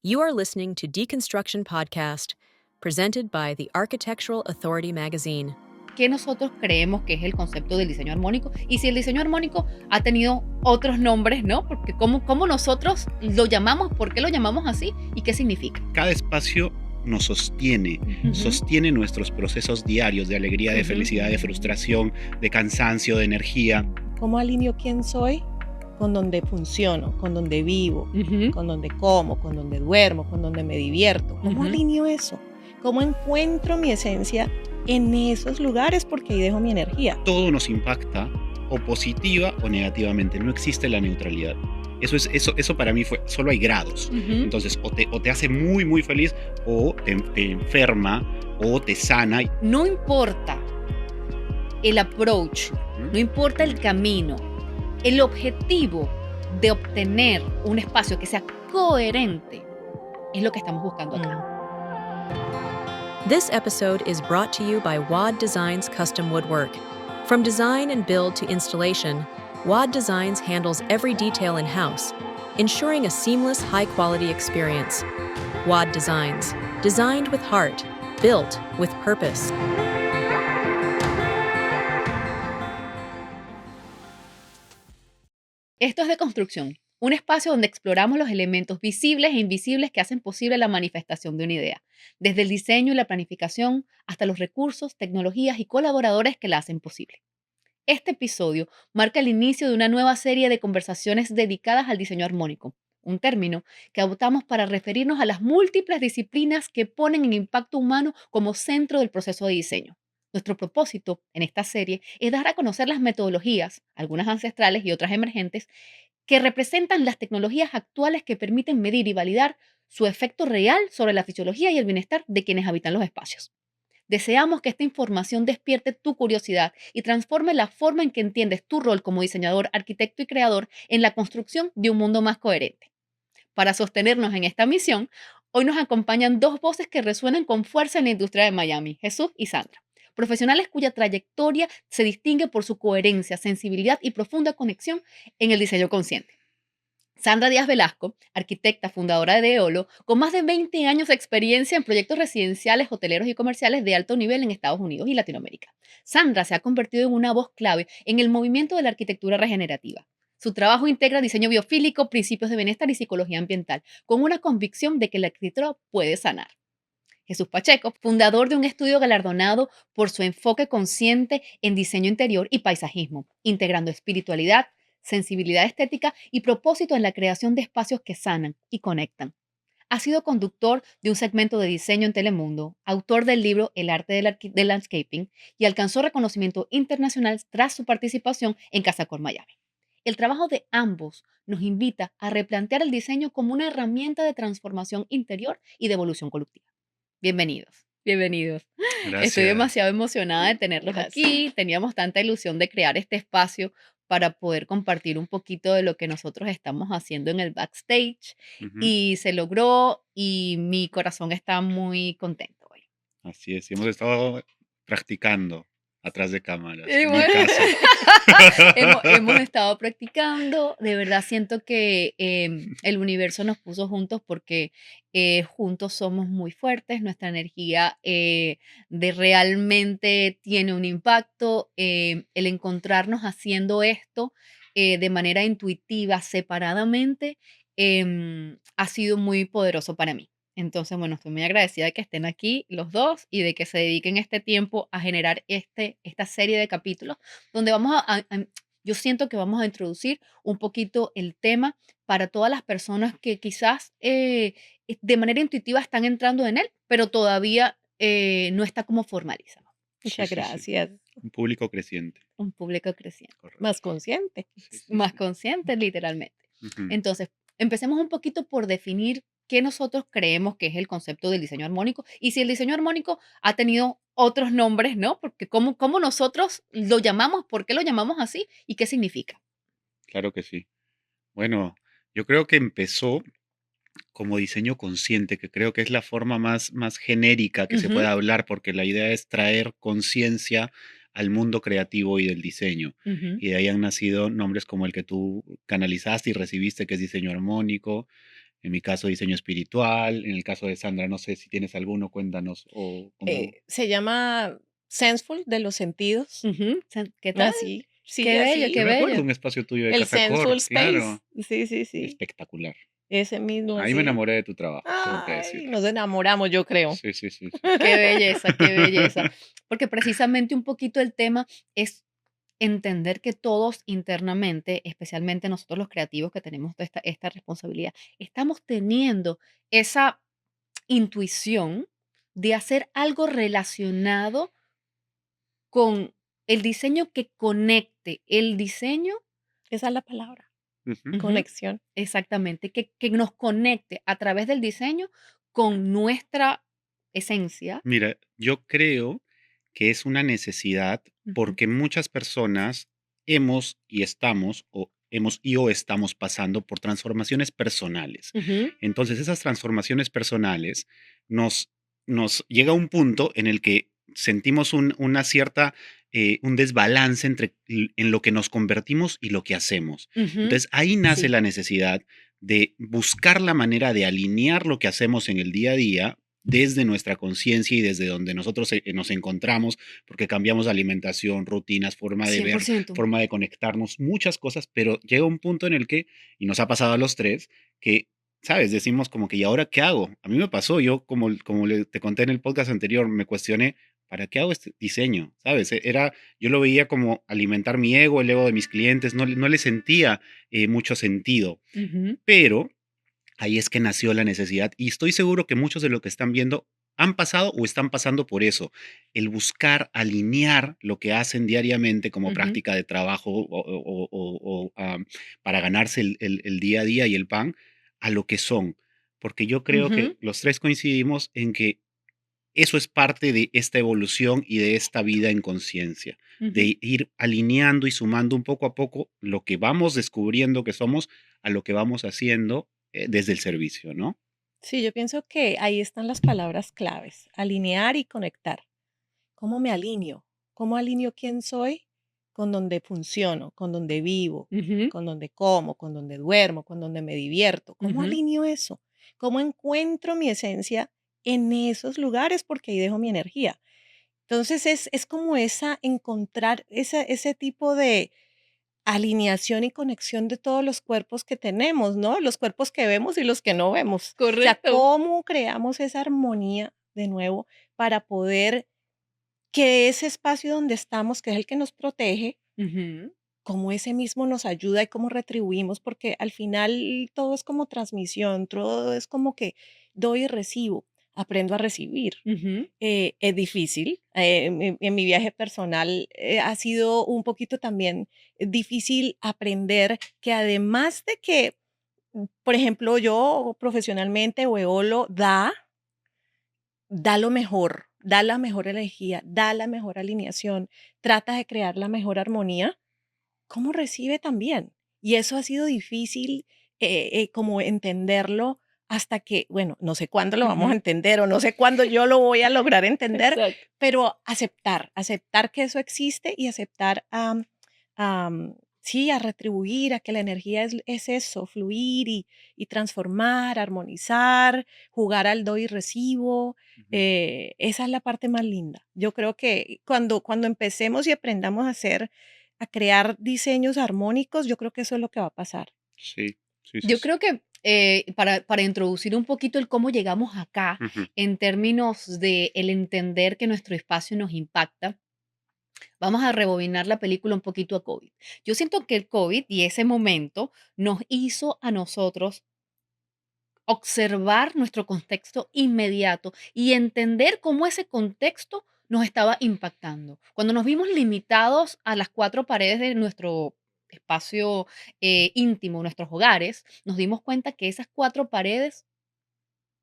You are listening to Deconstruction Podcast, presented by the Architectural Authority magazine. ¿Qué nosotros creemos que es el concepto del diseño armónico? Y si el diseño armónico ha tenido otros nombres, ¿no? Porque cómo nosotros lo llamamos, ¿por qué lo llamamos así? ¿Y qué significa? Cada espacio nos sostiene, sostiene nuestros procesos diarios de alegría, de felicidad, de frustración, de cansancio, de energía. ¿Cómo alineo quién soy con donde funciono, con donde vivo, con donde como, con donde duermo, con donde me divierto? ¿Cómo alineo eso? ¿Cómo encuentro mi esencia en esos lugares? Porque ahí dejo mi energía. Todo nos impacta, o positiva o negativamente. No existe la neutralidad. Eso para mí solo hay grados. Entonces, o te hace muy, muy feliz, o te enferma, o te sana. No importa el approach, no importa el camino, el objetivo de obtener un espacio que sea coherente es lo que estamos buscando acá. This episode is brought to you by WAD Designs Custom Woodwork. From design and build to installation, WAD Designs handles every detail in-house, ensuring a seamless, high-quality experience. WAD Designs, designed with heart, built with purpose. Esto es Deconstrucción, un espacio donde exploramos los elementos visibles e invisibles que hacen posible la manifestación de una idea, desde el diseño y la planificación hasta los recursos, tecnologías y colaboradores que la hacen posible. Este episodio marca el inicio de una nueva serie de conversaciones dedicadas al diseño armónico, un término que adoptamos para referirnos a las múltiples disciplinas que ponen el impacto humano como centro del proceso de diseño. Nuestro propósito en esta serie es dar a conocer las metodologías, algunas ancestrales y otras emergentes, que representan las tecnologías actuales que permiten medir y validar su efecto real sobre la fisiología y el bienestar de quienes habitan los espacios. Deseamos que esta información despierte tu curiosidad y transforme la forma en que entiendes tu rol como diseñador, arquitecto y creador en la construcción de un mundo más coherente. Para sostenernos en esta misión, hoy nos acompañan dos voces que resuenan con fuerza en la industria de Miami, Jesús y Sandra, profesionales cuya trayectoria se distingue por su coherencia, sensibilidad y profunda conexión en el diseño consciente. Sandra Díaz Velasco, arquitecta fundadora de Eolo, con más de 20 años de experiencia en proyectos residenciales, hoteleros y comerciales de alto nivel en Estados Unidos y Latinoamérica. Sandra se ha convertido en una voz clave en el movimiento de la arquitectura regenerativa. Su trabajo integra diseño biofílico, principios de bienestar y psicología ambiental, con una convicción de que la arquitectura puede sanar. Jesús Pacheco, fundador de un estudio galardonado por su enfoque consciente en diseño interior y paisajismo, integrando espiritualidad, sensibilidad estética y propósito en la creación de espacios que sanan y conectan. Ha sido conductor de un segmento de diseño en Telemundo, autor del libro El arte del landscaping y alcanzó reconocimiento internacional tras su participación en Casacor Miami. El trabajo de ambos nos invita a replantear el diseño como una herramienta de transformación interior y de evolución colectiva. Bienvenidos, bienvenidos. Gracias. Estoy demasiado emocionada de tenerlos aquí. Teníamos tanta ilusión de crear este espacio para poder compartir un poquito de lo que nosotros estamos haciendo en el backstage. Y se logró y mi corazón está muy contento hoy. Así es, hemos estado practicando atrás de cámaras. Y bueno, hemos estado practicando. De verdad siento que el universo nos puso juntos porque juntos somos muy fuertes. Nuestra energía de realmente tiene un impacto. El encontrarnos haciendo esto de manera intuitiva, separadamente, ha sido muy poderoso para mí. Entonces, bueno, estoy muy agradecida de que estén aquí los dos y de que se dediquen este tiempo a generar esta serie de capítulos donde yo siento que vamos a introducir un poquito el tema para todas las personas que quizás de manera intuitiva están entrando en él, pero todavía no está como formalizado. Muchas gracias. Un público creciente. Un público creciente. Correcto. Más consciente. Más consciente, literalmente. Entonces, empecemos un poquito por definir qué nosotros creemos que es el concepto del diseño armónico y si el diseño armónico ha tenido otros nombres, ¿no? Porque cómo nosotros lo llamamos, por qué lo llamamos así y qué significa. Claro que sí. Bueno, yo creo que empezó como diseño consciente, que creo que es la forma más genérica que se puede hablar, porque la idea es traer conciencia al mundo creativo y del diseño. Y de ahí han nacido nombres como el que tú canalizaste y recibiste, que es diseño armónico. En mi caso, diseño espiritual. En el caso de Sandra, no sé si tienes alguno, cuéntanos. O como... Se llama Senseful, de los sentidos. Ujú, ¿qué tal? Así, sí, Qué bello, Yo qué así. me acuerdo de bello. un espacio tuyo de El Senseful Casacor, Space. claro. Sí, sí, sí. Espectacular. Ese mismo, Ahí me así. enamoré de tu trabajo, tengo que Ay, decirlo. nos enamoramos, yo creo. Sí, sí, sí, sí. Qué belleza, qué belleza. Porque precisamente un poquito el tema es entender que todos internamente, especialmente nosotros los creativos que tenemos toda esta responsabilidad, estamos teniendo esa intuición de hacer algo relacionado con el diseño que conecte el diseño. Esa es la palabra, Ujú. Ujú, conexión. exactamente, que nos conecte a través del diseño con nuestra esencia. Mira, yo creo que es una necesidad Ujú, porque muchas personas hemos y estamos o estamos pasando por transformaciones personales. ujú, Entonces, esas transformaciones personales nos, nos llega a un punto en el que sentimos una cierta, un desbalance en lo que nos convertimos y lo que hacemos. ujú, Entonces, ahí nace sí, la necesidad de buscar la manera de alinear lo que hacemos en el día a día desde nuestra conciencia y desde donde nosotros nos encontramos, porque cambiamos de alimentación, rutinas, forma de cien por ver, ciento. forma de conectarnos, muchas cosas, pero llega un punto en el que, y nos ha pasado a los tres, que, ¿sabes? Decimos como que, ¿y ahora qué hago? A mí me pasó, yo como te conté en el podcast anterior, me cuestioné, ¿para qué hago este diseño? ¿Sabes? Yo lo veía como alimentar mi ego, el ego de mis clientes, no le sentía mucho sentido, Ujú, pero ahí es que nació la necesidad y estoy seguro que muchos de lo que están viendo han pasado o están pasando por eso, el buscar alinear lo que hacen diariamente como ujú, práctica de trabajo para ganarse el día a día y el pan a lo que son. Porque yo creo que ujú, los tres coincidimos en que eso es parte de esta evolución y de esta vida en conciencia, ujú. de ir alineando y sumando un poco a poco lo que vamos descubriendo que somos a lo que vamos haciendo desde el servicio, ¿no? Sí, yo pienso que ahí están las palabras claves, alinear y conectar. ¿Cómo me alineo? ¿Cómo alineo quién soy con donde funciono, con donde vivo, Ujú, con donde como, con donde duermo, con donde me divierto? ¿Cómo ujú, alineo eso? ¿Cómo encuentro mi esencia en esos lugares? Porque ahí dejo mi energía. Entonces es como encontrar ese tipo de alineación y conexión de todos los cuerpos que tenemos, ¿no? Los cuerpos que vemos y los que no vemos. O sea, correcto. cómo creamos esa armonía de nuevo para poder que ese espacio donde estamos, que es el que nos protege, Ujú, como ese mismo nos ayuda y cómo retribuimos, porque al final todo es como transmisión, todo es como que doy y recibo, aprendo a recibir. ujú, Es difícil. En mi viaje personal ha sido un poquito también difícil aprender que además de que, por ejemplo, yo profesionalmente o Eolo da lo mejor, da la mejor energía, da la mejor alineación, trata de crear la mejor armonía, ¿cómo recibe también? Y eso ha sido difícil como entenderlo hasta que, bueno, no sé cuándo lo vamos a ujú. entender o no sé cuándo yo lo voy a lograr entender, Exacto. pero aceptar que eso existe y aceptar sí, a retribuir, a que la energía es eso, fluir y transformar, armonizar, jugar al doy y recibo. Ujú. Esa es la parte más linda. Yo creo que cuando empecemos y aprendamos a crear diseños armónicos, yo creo que eso es lo que va a pasar. Sí, sí, sí, Yo sí. creo que para introducir un poquito el cómo llegamos acá, Ujú, en términos de el entender que nuestro espacio nos impacta, vamos a rebobinar la película un poquito a COVID. Yo siento que el COVID y ese momento nos hizo a nosotros observar nuestro contexto inmediato y entender cómo ese contexto nos estaba impactando. Cuando nos vimos limitados a las cuatro paredes de nuestro espacio íntimo, nuestros hogares, nos dimos cuenta que esas cuatro paredes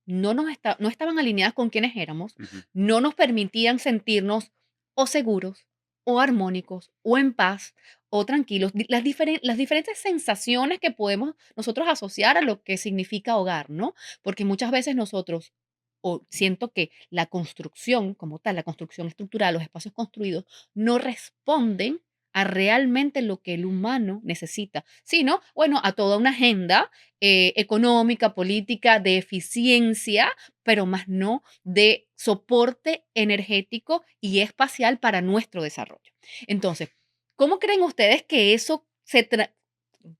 no estaban alineadas con quienes éramos, ujú, no nos permitían sentirnos o seguros, o armónicos, o en paz, o tranquilos. Las diferentes sensaciones que podemos nosotros asociar a lo que significa hogar, ¿no? Porque muchas veces nosotros, o siento que la construcción como tal, la construcción estructural, los espacios construidos, no responden a realmente lo que el humano necesita, sino, bueno, a toda una agenda económica, política, de eficiencia, pero más no de soporte energético y espacial para nuestro desarrollo. Entonces, ¿cómo creen ustedes que eso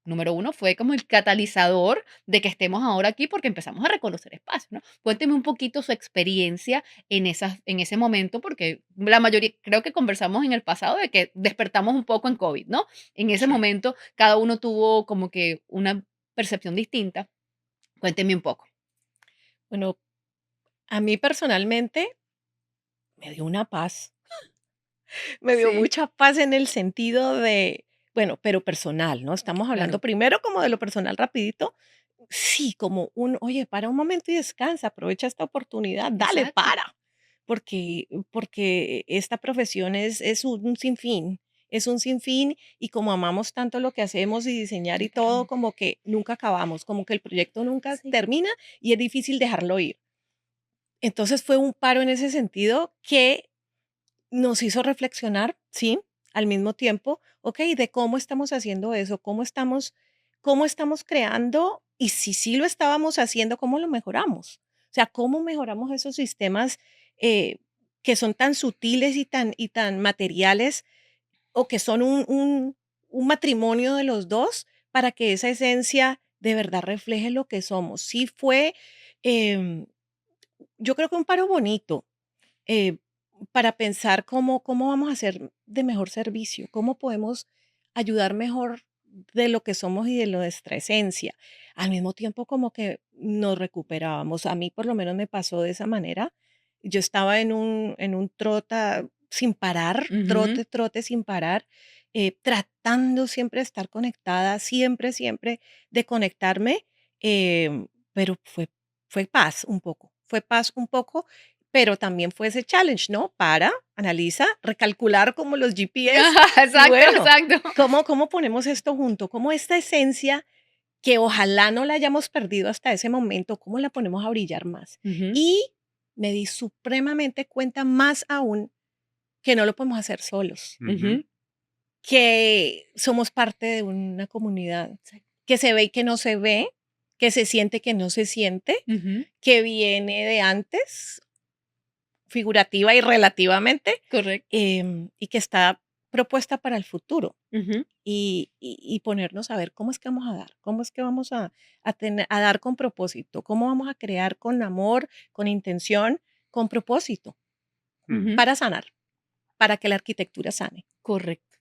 número uno, fue como el catalizador de que estemos ahora aquí porque empezamos a reconocer espacios, ¿no? Cuénteme un poquito su experiencia en ese momento, porque la mayoría, creo que conversamos en el pasado de que despertamos un poco en COVID, ¿no? En ese Sí. momento cada uno tuvo como que una percepción distinta. Cuénteme un poco. Bueno, a mí personalmente me dio una paz. Me dio Sí, mucha paz en el sentido de, bueno, pero personal, ¿no? Estamos hablando claro. primero como de lo personal rapidito. Sí, como oye, para un momento y descansa, aprovecha esta oportunidad, dale, Exacto. para, porque esta profesión es un sinfín, es un sinfín y como amamos tanto lo que hacemos y diseñar y todo, Literalmente. como que nunca acabamos, como que el proyecto nunca Sí. termina y es difícil dejarlo ir. Entonces fue un paro en ese sentido que nos hizo reflexionar, sí, al mismo tiempo, okey, de cómo estamos haciendo eso, cómo estamos creando, y si sí lo estábamos haciendo, ¿cómo lo mejoramos? O sea, ¿cómo mejoramos esos sistemas, eh, que son tan sutiles y tan materiales, o que son un matrimonio de los 2 para que esa esencia de verdad refleje lo que somos? Sí fue, em, yo creo que un paro bonito, eh, para pensar cómo vamos a hacer de mejor servicio, cómo podemos ayudar mejor de lo que somos y de nuestra esencia. Al mismo tiempo, como que nos recuperábamos. A mí por lo menos me pasó de esa manera. Yo estaba en un trota sin parar, Ujú. trote, trote sin parar, tratando siempre de estar conectada, siempre, siempre de conectarme, pero fue paz un poco, pero también fue ese challenge, ¿no? Para, analiza, recalcular como los GPS y Exacto, bueno, exacto. ¿cómo ponemos esto junto? ¿Cómo esta esencia que ojalá no la hayamos perdido hasta ese momento, cómo la ponemos a brillar más? Ujú. Y me di supremamente cuenta más aún que no lo podemos hacer solos, Ujú, Ujú. que somos parte de una comunidad, Sí. que se ve y que no se ve, que se siente que no se siente, Ujú. que viene de antes, figurativa y relativamente, Correcto. y que está propuesta para el futuro. Ujú. Y ponernos a ver cómo es que vamos a dar, cómo es que vamos a dar con propósito, cómo vamos a crear con amor, con intención, con propósito, mm, Ujú. para sanar, para que la arquitectura sane. Correcto.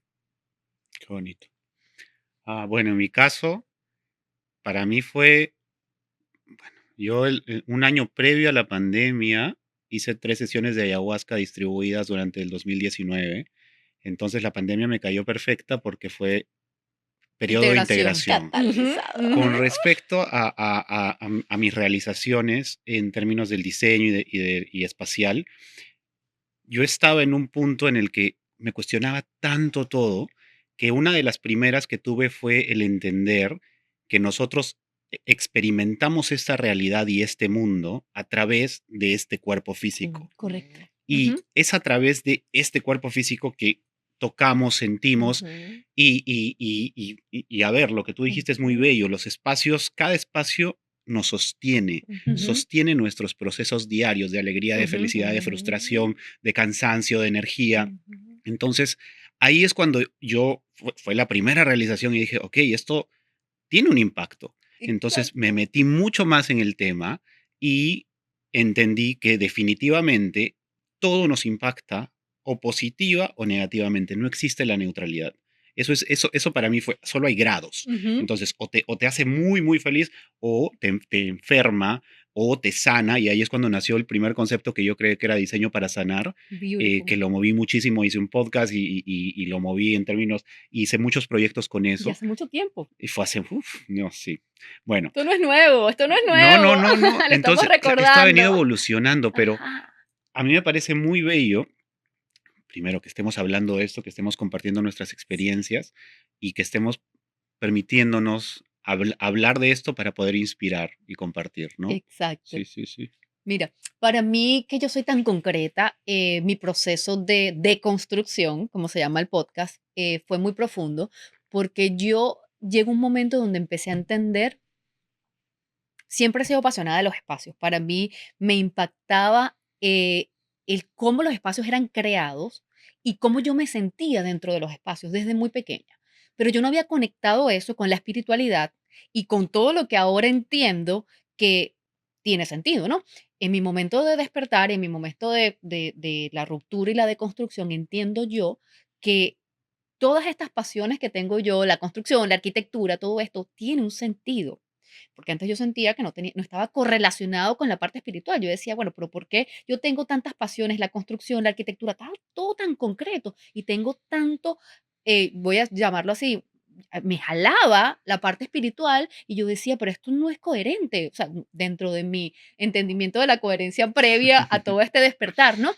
qué bonito. Bueno, en mi caso, para mí fue, yo un año previo a la pandemia hice 3 sesiones de ayahuasca distribuidas durante el 2019. Entonces la pandemia me cayó perfecta porque fue periodo de Integración. integración. Ujú, Catalizador. Con ujú. respecto a mis realizaciones en términos del diseño y espacial, yo estaba en un punto en el que me cuestionaba tanto todo, que una de las primeras que tuve fue el entender que nosotros experimentamos esta realidad y este mundo a través de este cuerpo físico. Correcto. Y Ujú. es a través de este cuerpo físico que tocamos, sentimos Ujú, y a ver, lo que tú dijiste es muy ujú, bello. Los espacios, cada espacio nos sostiene, ujú, Ujú. sostiene nuestros procesos diarios de alegría, de Ujú. felicidad, de ujú, frustración, de cansancio, de energía. ujú. Entonces, ahí es cuando fue la primera realización y dije, ok, esto tiene un impacto. Entonces me Exacto. metí mucho más en el tema y entendí que definitivamente todo nos impacta o positiva o negativamente. No existe la neutralidad. Eso para mí fue, solo hay grados. Ujú. Entonces, o te hace muy, muy feliz, o te enferma, o te sana, y ahí es cuando nació el primer concepto que yo creí que era diseño para sanar, Beautiful. que lo moví muchísimo, hice un podcast y lo moví en términos, hice muchos proyectos con Y eso, hace mucho tiempo. y fue hace, no, sí. Bueno, Esto no es nuevo, esto no es no, no, nuevo. no, no. Lo estamos Entonces, esto ha venido recordando. evolucionando, pero Ajá. a mí me parece muy bello, primero, que estemos hablando de esto, que estemos compartiendo nuestras experiencias y que estemos permitiéndonos hablar de esto para poder inspirar y compartir, ¿no? Exacto. Sí, sí, sí. Mira, para mí que yo soy tan concreta, mi proceso de deconstrucción, como se llama el podcast, fue muy profundo porque yo llegó un momento donde empecé a entender, siempre he sido apasionada de los espacios. Para mí me impactaba el cómo los espacios eran creados y cómo yo me sentía dentro de los espacios desde muy pequeña. Pero yo no había conectado eso con la espiritualidad y con todo lo que ahora entiendo que tiene sentido, ¿no? En mi momento de despertar, en mi momento de la ruptura y la deconstrucción, entiendo yo que todas estas pasiones que tengo yo, la construcción, la arquitectura, todo esto, tiene un sentido, porque antes yo sentía que no estaba correlacionado con la parte espiritual. Yo decía, bueno, pero ¿por qué yo tengo tantas pasiones, la construcción, la arquitectura, todo tan concreto y tengo tanto, voy a llamarlo así, me jalaba la parte espiritual y yo decía, pero esto no es coherente, o sea, dentro de mi entendimiento de la coherencia previa a todo este despertar, ¿no?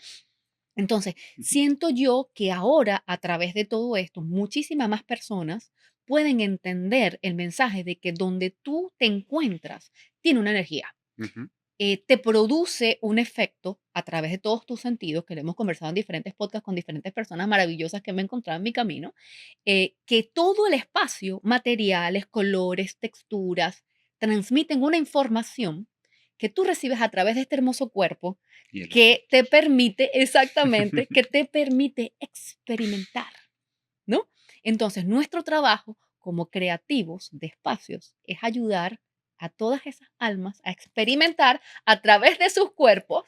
Entonces, siento yo que ahora, a través de todo esto, muchísimas más personas pueden entender el mensaje de que donde tú te encuentras tiene una energía, Ujú. te produce un efecto a través de todos tus sentidos, que lo hemos conversado en diferentes podcasts con diferentes personas maravillosas que me he encontrado en mi camino, que todo el espacio, materiales, colores, texturas, transmiten una información que tú recibes a través de este hermoso cuerpo Y el otro. que te permite, exactamente, que te permite experimentar, ¿no? Entonces, nuestro trabajo como creativos de espacios es ayudar a todas esas almas a experimentar a través de sus cuerpos,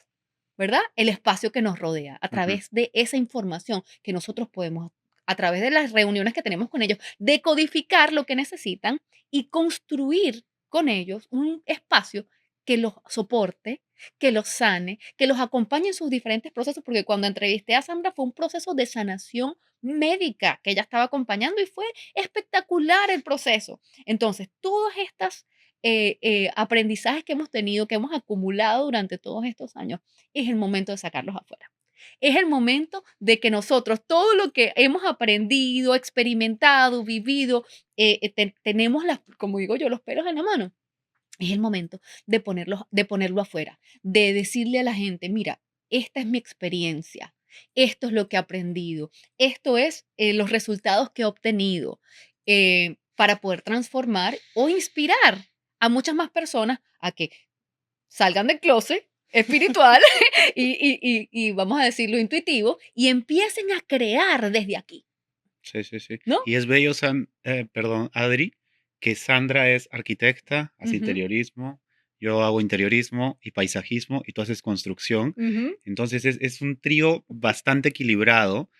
¿verdad? El espacio que nos rodea, a Ujú. través de esa información que nosotros podemos, a través de las reuniones que tenemos con ellos, decodificar lo que necesitan y construir con ellos un espacio que los soporte, que los sane, que los acompañe en sus diferentes procesos, porque cuando entrevisté a Sandra fue un proceso de sanación médica que ella estaba acompañando y fue espectacular el proceso. Entonces, todas estas aprendizajes que hemos tenido, que hemos acumulado durante todos estos años, es el momento de sacarlos afuera. Es el momento de que nosotros, todo lo que hemos aprendido, experimentado, vivido, tenemos, como digo yo, los pelos en la mano. Es el momento de ponerlo afuera, de decirle a la gente, mira, esta es mi experiencia, esto es lo que he aprendido, esto es los resultados que he obtenido, para poder transformar o inspirar a muchas más personas a que salgan del closet espiritual y vamos a decirlo intuitivo y empiecen a crear desde aquí, Sí, sí, sí. ¿no? Y es bello, perdón, Adri, que Sandra es arquitecta, hace Ujú, interiorismo, yo hago interiorismo y paisajismo y tú haces construcción. ujú, Entonces es un trío bastante equilibrado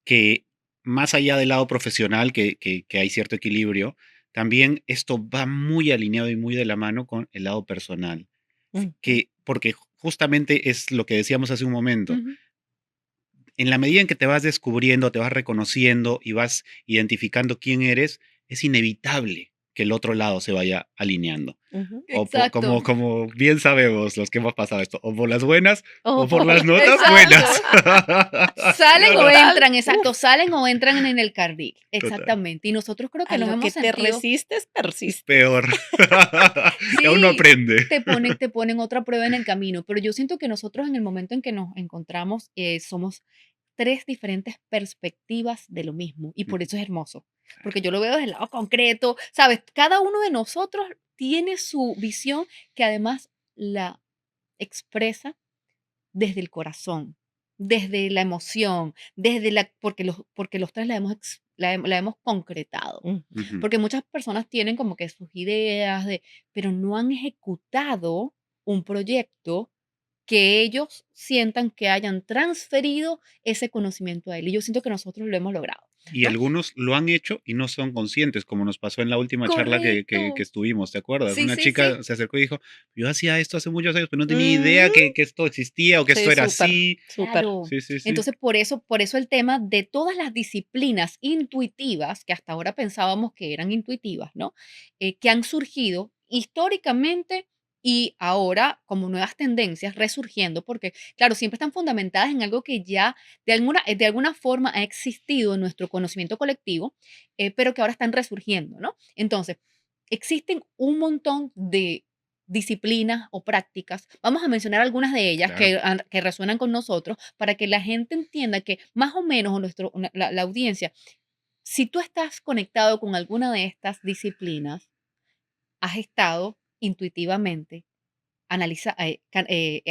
que más allá del lado profesional, que hay cierto equilibrio, también esto va muy alineado y muy de la mano con el lado personal, Ujú. porque justamente es lo que decíamos hace un momento. ujú. En la medida en que te vas descubriendo, te vas reconociendo y vas identificando quién eres, es inevitable que el otro lado se vaya alineando. Ujú. Como, Exacto. como bien sabemos los que hemos pasado esto, o por las buenas Oh, o por por las la notas buenas. Exacto. ¿Sí Salen o o no? total. entran, exacto, salen o entran en el carril, Total. exactamente. Y nosotros creo que A nos lo que hemos te sentido, resistes, persistes. Peor. Y aún no sí, aprende. te ponen otra prueba en el camino, pero yo siento que nosotros en el momento en que nos encontramos, somos tres diferentes perspectivas de lo mismo y por eso es hermoso, porque yo lo veo desde el lado concreto, ¿sabes? Cada uno de nosotros tiene su visión que además la expresa desde el corazón, desde la emoción, porque los 3 la hemos concretado. Ujú. Ujú. Porque muchas personas tienen como que sus ideas pero no han ejecutado un proyecto que ellos sientan que hayan transferido ese conocimiento a él. Y yo siento que nosotros lo hemos logrado, Y ¿no? algunos lo han hecho y no son conscientes, como nos pasó en la última charla que Correcto. estuvimos, ¿te acuerdas? Sí, Una sí, sí. chica se acercó y dijo, yo hacía esto hace muchos años, pero no tenía idea Ujú. que esto existía o que esto Sí, era súper, así. súper. Claro. Sí, sí, sí. Entonces, por eso el tema de todas las disciplinas intuitivas, que hasta ahora pensábamos que eran intuitivas, ¿no? Que han surgido históricamente y ahora como nuevas tendencias resurgiendo, porque, claro, siempre están fundamentadas en algo que ya de alguna forma ha existido en nuestro conocimiento colectivo, pero que ahora están resurgiendo, ¿no? Entonces, existen un montón de disciplinas o prácticas. Vamos a mencionar algunas de ellas Claro. que resuenan con nosotros para que la gente entienda que más o menos o la audiencia, si tú estás conectado con alguna de estas disciplinas, has estado intuitivamente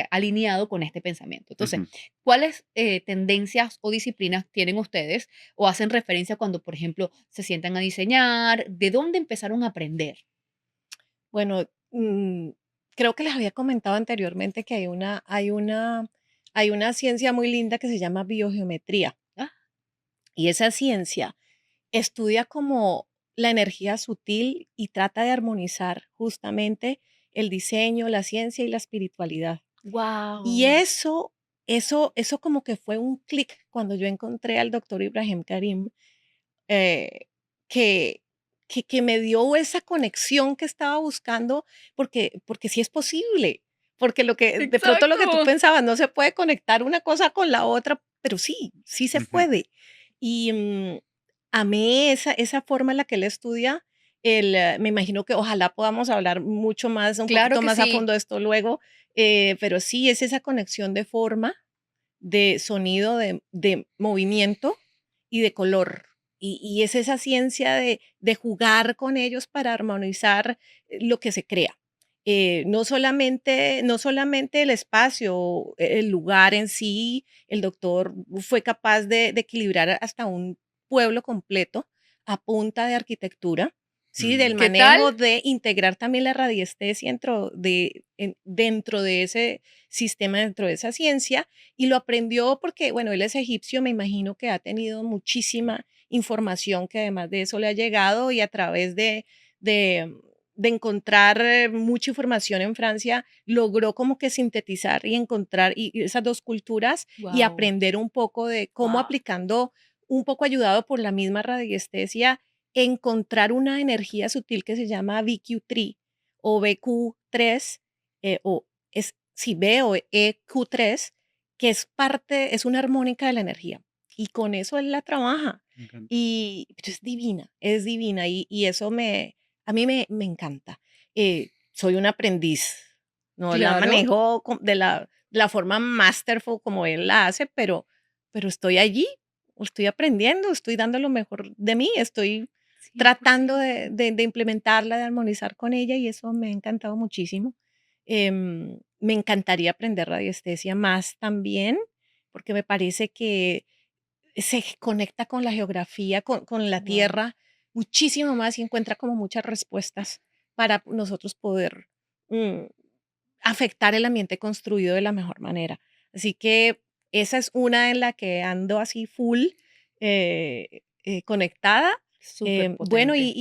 alineado con este pensamiento. Entonces, Ujú. ¿cuáles tendencias o disciplinas tienen ustedes o hacen referencia cuando, por ejemplo, se sientan a diseñar? ¿De dónde empezaron a aprender? Bueno, creo que les había comentado anteriormente que hay una ciencia muy linda que se llama biogeometría. Ah, Y esa ciencia estudia como la energía sutil y trata de armonizar justamente el diseño, la ciencia y la espiritualidad. Y wow. eso como que fue un clic cuando yo encontré al doctor Ibrahim Karim, eh, que, que me dio esa conexión que estaba buscando, porque sí es posible, porque lo que de pronto lo que tú Exacto. pensabas no se puede conectar una cosa con la otra, pero sí, sí se Ujú. puede. Y amé esa forma en la que él estudia. Me imagino que ojalá podamos hablar mucho más, un Claro poquito que más a sí. fondo de esto luego, pero sí es esa conexión de forma, de sonido, de movimiento y de color. Y es esa ciencia de jugar con ellos para armonizar lo que se crea. No solamente el espacio, el lugar en sí, el doctor fue capaz de equilibrar hasta un pueblo completo a punta de arquitectura, ¿sí? Del ¿Qué tal? manejo de integrar también la radiestesia dentro de ese sistema, dentro de esa ciencia, y lo aprendió porque, bueno, él es egipcio, me imagino que ha tenido muchísima información que además de eso le ha llegado y a través de, de encontrar mucha información en Francia, logró como que sintetizar y encontrar y esas dos culturas y Wow. aprender un poco de cómo aplicando, un poco ayudado por la misma radiestesia, encontrar una energía sutil que se llama BQ3 o BQ3, o es, sí, B o EQ3, que es parte, es una armónica de la energía. Y con eso él la trabaja. Me encanta. Y pero es divina. Y eso a mí me encanta. Soy un aprendiz. No la Claro. manejo de la forma masterful como él la hace, pero estoy allí, estoy aprendiendo, estoy dando lo mejor de mí, estoy tratando 100%. de implementarla, de armonizar con ella y eso me ha encantado muchísimo. Me encantaría aprender radiestesia más también, porque me parece que se conecta con la geografía, con la Wow. tierra, muchísimo más y encuentra como muchas respuestas para nosotros poder mm, afectar el ambiente construido de la mejor manera. Así que esa es una en la que ando así full conectada. Súper Bueno, potente.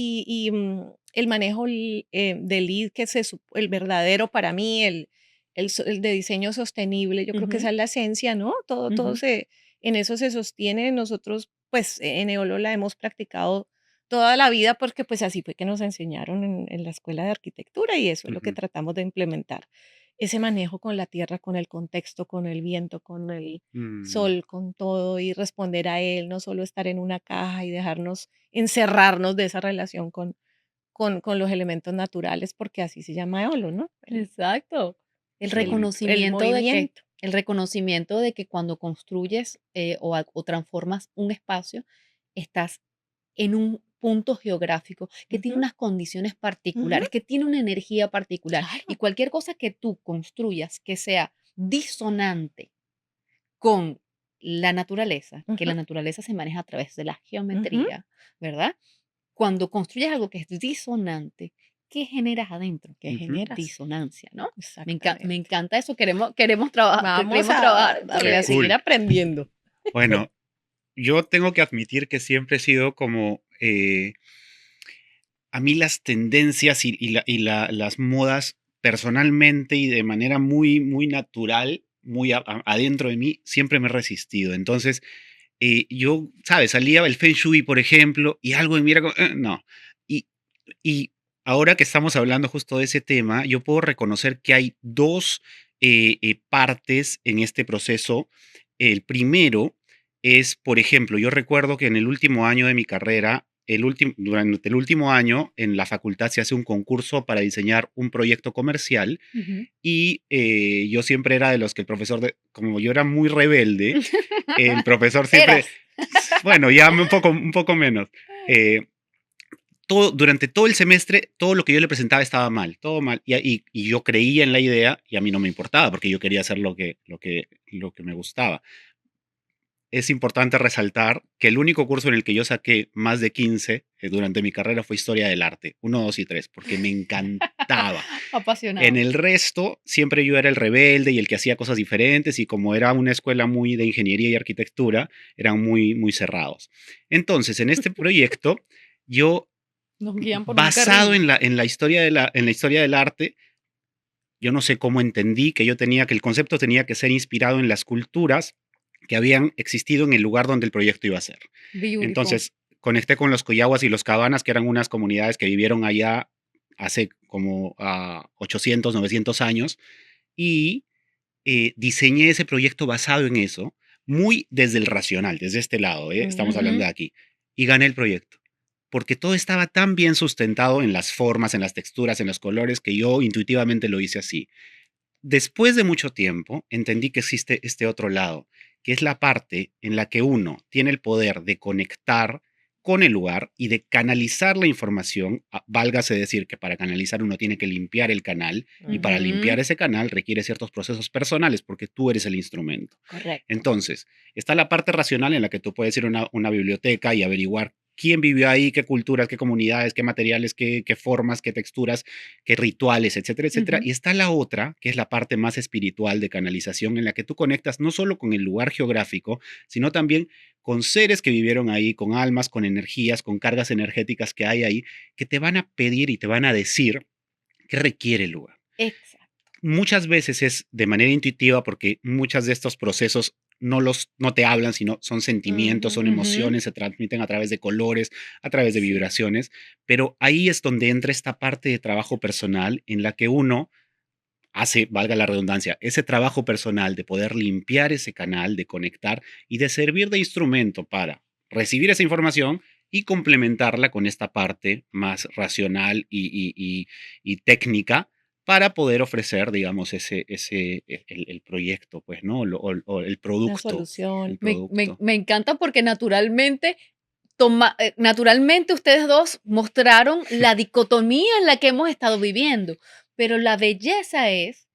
el manejo del lead, que el verdadero para mí, el de diseño sostenible, yo creo que esa Ujú, es la esencia, ¿no? Todo ujú. en eso se sostiene. Nosotros, pues, en Eolo la hemos practicado toda la vida porque pues así fue que nos enseñaron en la escuela de arquitectura y eso es lo que Ujú. tratamos de implementar. Ese manejo con la tierra, con el contexto, con el viento, con el Mm. sol, con todo y responder a él, no solo estar en una caja y dejarnos encerrarnos de esa relación con los elementos naturales, porque así se llama Eolo, ¿no? Exacto. Qué bonito. El movimiento. El reconocimiento de que cuando construyes o transformas un espacio, estás en un punto geográfico que tiene Ujú, unas condiciones ujú, particulares, que tiene una energía particular. Y claro. cualquier cosa que tú construyas que sea disonante con la naturaleza, que Ujú, la naturaleza se maneja a través de la ujú. geometría, ¿verdad? Cuando construyes algo que es disonante, ¿qué generas adentro? ¿Qué Ujú. generas? Disonancia, ¿no? Me Exactamente. encanta eso, queremos trabajar, Vamos queremos a trabajar Qué sobre darle a eso. seguir cool. aprendiendo. Bueno, yo tengo que admitir que siempre he sido como, a mí las tendencias las modas personalmente y de manera muy, muy natural, muy adentro de mí, siempre me he resistido. Entonces, yo, ¿sabes? Salía el Feng Shui, por ejemplo, y algo en mí era como, no". Y, y ahora que estamos hablando justo de ese tema, yo puedo reconocer que hay dos partes en este proceso. El primero es, por ejemplo, yo recuerdo que en el último año de mi carrera durante el último año en la facultad se hace un concurso para diseñar un proyecto comercial y yo siempre era de los que el profesor, como yo era muy rebelde, el profesor siempre, Eras. bueno, ya un poco menos. Durante todo el semestre, todo lo que yo le presentaba estaba mal, todo mal. Y yo creía en la idea y a mí no me importaba porque yo quería hacer lo que me gustaba. Es importante resaltar que el único curso en el que yo saqué más de 15 durante mi carrera fue Historia del Arte, 1, 2 y 3, porque me encantaba. En Apasionado. el resto, siempre yo era el rebelde y el que hacía cosas diferentes y como era una escuela muy de ingeniería y arquitectura, eran muy, muy cerrados. Entonces, en este proyecto, yo, Nos guían por un basado carril. en la historia en la historia del arte, yo no sé cómo entendí que el concepto tenía que ser inspirado en las culturas que habían existido en el lugar donde el proyecto iba a ser. Beautiful. Entonces, conecté con los Coyahuas y los Cabanas, que eran unas comunidades que vivieron allá hace como 800, 900 años, y diseñé ese proyecto basado en eso, muy desde el racional, desde este lado, estamos hablando de aquí, y gané el proyecto. Porque todo estaba tan bien sustentado en las formas, en las texturas, en los colores, que yo intuitivamente lo hice así. Después de mucho tiempo, entendí que existe este otro lado, que es la parte en la que uno tiene el poder de conectar con el lugar y de canalizar la información. Válgase decir que para canalizar uno tiene que limpiar el canal y para limpiar ese canal requiere ciertos procesos personales porque tú eres el instrumento. Correcto. Entonces, está la parte racional en la que tú puedes ir a una biblioteca y averiguar quién vivió ahí, qué culturas, qué comunidades, qué materiales, qué formas, qué texturas, qué rituales, etcétera, etcétera. Y está la otra, que es la parte más espiritual de canalización, en la que tú conectas no solo con el lugar geográfico, sino también con seres que vivieron ahí, con almas, con energías, con cargas energéticas que hay ahí, que te van a pedir y te van a decir qué requiere el lugar. Exacto. Muchas veces es de manera intuitiva porque muchos de estos procesos no te hablan, sino son sentimientos, son emociones, se transmiten a través de colores, a través de Sí. vibraciones, pero ahí es donde entra esta parte de trabajo personal en la que uno hace, valga la redundancia, ese trabajo personal de poder limpiar ese canal, de conectar y de servir de instrumento para recibir esa información y complementarla con esta parte más racional y técnica para poder ofrecer, digamos, el proyecto, pues, ¿no? O el La producto. solución. El Me producto. encanta porque naturalmente ustedes dos mostraron la dicotomía en la que hemos estado viviendo, pero la belleza es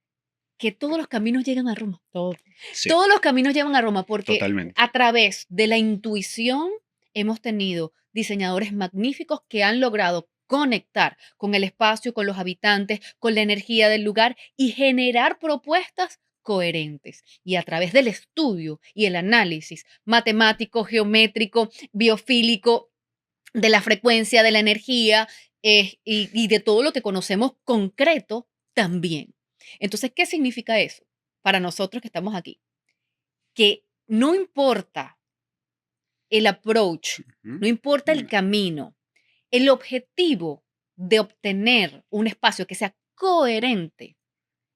que todos los caminos llegan a Roma. Todo. Sí, Todos los caminos llevan a Roma porque totalmente. a través de la intuición hemos tenido diseñadores magníficos que han logrado conectar con el espacio, con los habitantes, con la energía del lugar y generar propuestas coherentes. Y a través del estudio y el análisis matemático, geométrico, biofílico, de la frecuencia, de la energía y de todo lo que conocemos concreto también. Entonces, ¿qué significa eso para nosotros que estamos aquí? Que no importa el approach, Ujú. no importa el Dime. camino, el objetivo de obtener un espacio que sea coherente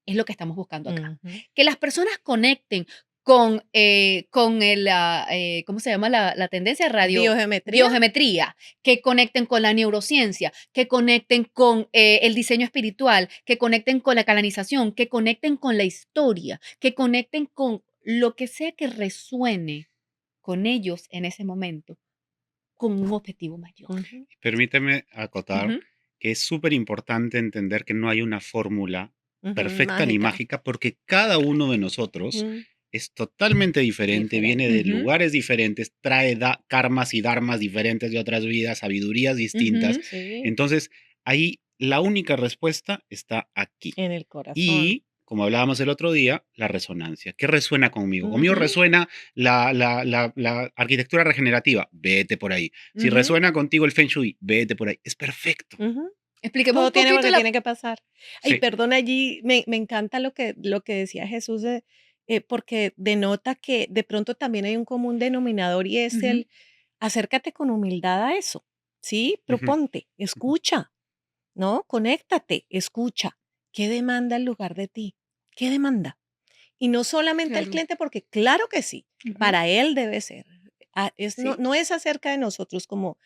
es lo que estamos buscando acá. Que las personas conecten con ¿cómo se llama la tendencia? Biogeometría. Biogeometría, que conecten con la neurociencia, que conecten con el diseño espiritual, que conecten con la canalización, que conecten con la historia, que conecten con lo que sea que resuene con ellos en ese momento, con un objetivo mayor. Permíteme acotar Ujú. que es súper importante entender que no hay una fórmula perfecta ni Mágica. mágica porque cada uno de nosotros Mm, es totalmente diferente, viene de Ujú, lugares diferentes, trae karmas y dharmas diferentes de otras vidas, sabidurías distintas. ujú. sí, Entonces, ahí la única respuesta está aquí. en el corazón. Y, como hablábamos el otro día, la resonancia. ¿Qué resuena conmigo? Conmigo Ujú. resuena la arquitectura regenerativa, vete por ahí. Si Ujú. resuena contigo el Feng Shui, vete por ahí. Es perfecto. Ujú. Expliquemos Todo un tiene poquito porque la... tiene que pasar. Ay, Sí. perdona, allí me encanta lo que decía Jesús, porque denota que de pronto también hay un común denominador y es Ujú. el acércate con humildad a eso, ¿sí? Ujú, Proponte, ujú. escucha, ¿no? Conéctate, escucha. ¿Qué demanda el lugar de ti? ¿Qué demanda? Y no solamente el Claro. cliente, porque claro que sí, Ujú. para él debe ser. No, Sí. no es acerca de nosotros como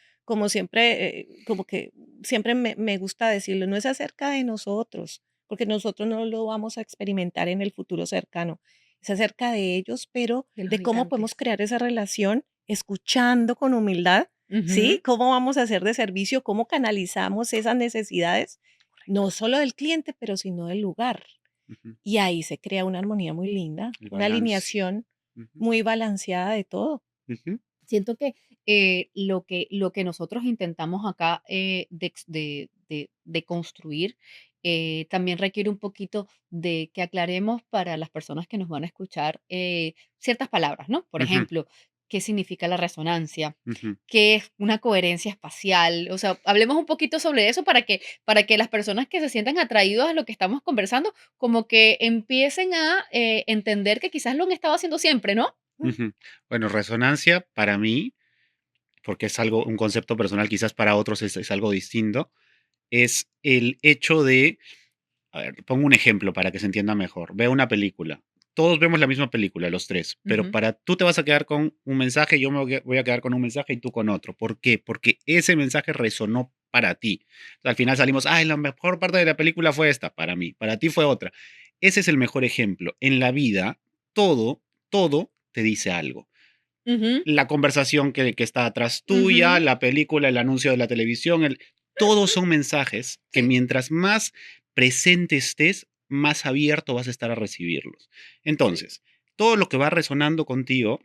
siempre, como que siempre me gusta decirlo, no es acerca de nosotros, porque nosotros no lo vamos a experimentar en el futuro cercano. Es acerca de ellos, pero De los de cómo podemos habitantes. crear esa relación escuchando con humildad, ¿sí? Ujú. ¿Cómo vamos a hacer de servicio? ¿Cómo canalizamos esas necesidades? No solo del cliente, pero sino del lugar. Ujú. Y ahí se crea una armonía muy linda, El una balance. alineación Ujú, muy balanceada de todo. ujú, Siento que, lo que nosotros intentamos acá, de construir, también requiere un poquito de que aclaremos para las personas que nos van a escuchar, ciertas palabras, ¿no? Por ujú, ejemplo, ¿qué significa la resonancia? ujú, ¿Qué es una coherencia espacial? O sea, hablemos un poquito sobre eso para que las personas que se sientan atraídos a lo que estamos conversando, como que empiecen a, entender que quizás lo han estado haciendo siempre, ¿no? Mm, ujú. Bueno, resonancia para mí, porque es algo, un concepto personal, quizás para otros es algo distinto, es el hecho de, a ver, pongo un ejemplo para que se entienda mejor. Veo una película. Todos vemos la misma película, los tres, pero Ujú. para tú te vas a quedar con un mensaje, yo me voy a quedar con un mensaje y tú con otro. ¿Por qué? Porque ese mensaje resonó para ti. Al final salimos, ay, la mejor parte de la película fue esta, para mí, para ti fue otra. Ese es el mejor ejemplo. En la vida, todo te dice algo. Ujú. La conversación que está atrás tuya, Ujú. la película, el anuncio de la televisión, todos son mensajes que Sí. mientras más presente estés, más abierto vas a estar a recibirlos. Sí. Entonces, todo lo que va resonando contigo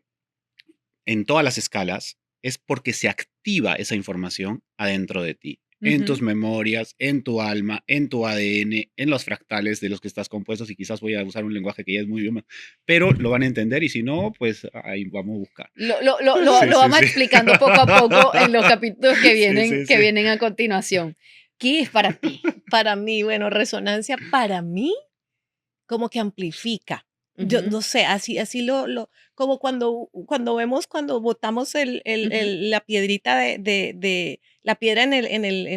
en todas las escalas es porque se activa esa información adentro de ti, en tus Ujú. memorias, en tu alma, en tu ADN, en los fractales de los que estás compuestos y quizás voy a usar un lenguaje que ya es muy idioma, pero lo van a entender y si no, pues ahí vamos a buscar. Sí, Lo sí, vamos sí. explicando poco a poco en los capítulos que Sí, vienen sí, que sí. vienen a continuación. ¿Qué es para ti? Para mí, bueno, resonancia para mí como que amplifica. Yo Ujú. no sé, así como cuando vemos, cuando botamos Ujú. la piedrita la piedra en